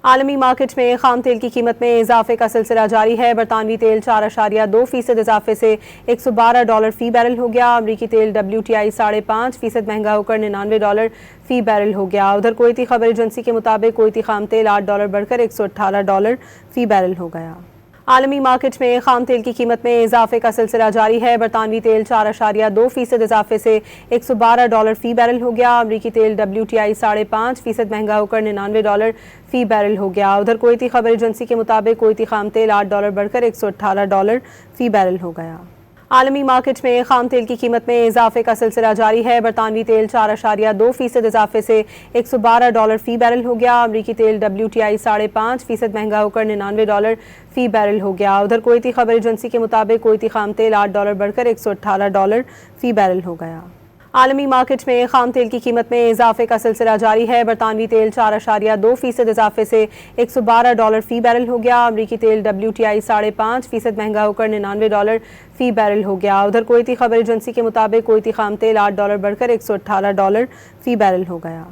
عالمی مارکیٹ میں خام تیل کی قیمت میں اضافے کا سلسلہ جاری ہے۔ برطانوی تیل 4.2% اضافے سے $112 فی بیرل ہو گیا۔ امریکی تیل WTI 5.5% مہنگا ہو کر $99 فی بیرل ہو گیا۔ ادھر کویتی خبر ایجنسی کے مطابق کویتی خام تیل $8 بڑھ کر $118 فی بیرل ہو گیا۔ عالمی مارکیٹ میں خام تیل کی قیمت میں اضافے کا سلسلہ جاری ہے۔ برطانوی تیل 4.2% اضافے سے $112 فی بیرل ہو گیا۔ امریکی تیل WTI 5.5% مہنگا ہو کر $99 فی بیرل ہو گیا۔ ادھر کویتی خبر ایجنسی کے مطابق کویتی خام تیل $8 بڑھ کر $118 فی بیرل ہو گیا۔ عالمی مارکیٹ میں خام تیل کی قیمت میں اضافے کا سلسلہ جاری ہے۔ برطانوی تیل 4.2% اضافے سے $112 فی بیرل ہو گیا۔ امریکی تیل WTI 5.5% مہنگا ہو کر $99 فی بیرل ہو گیا۔ ادھر کویتی خبر ایجنسی کے مطابق کویتی خام تیل $8 بڑھ کر $118 فی بیرل ہو گیا۔ عالمی مارکیٹ میں خام تیل کی قیمت میں اضافے کا سلسلہ جاری ہے۔ برطانوی تیل 4.2% اضافے سے $112 فی بیرل ہو گیا۔ امریکی تیل WTI 5.5% مہنگا ہو کر $99 فی بیرل ہو گیا۔ ادھر کویتی خبر ایجنسی کے مطابق کویتی خام تیل $8 بڑھ کر $118 فی بیرل ہو گیا۔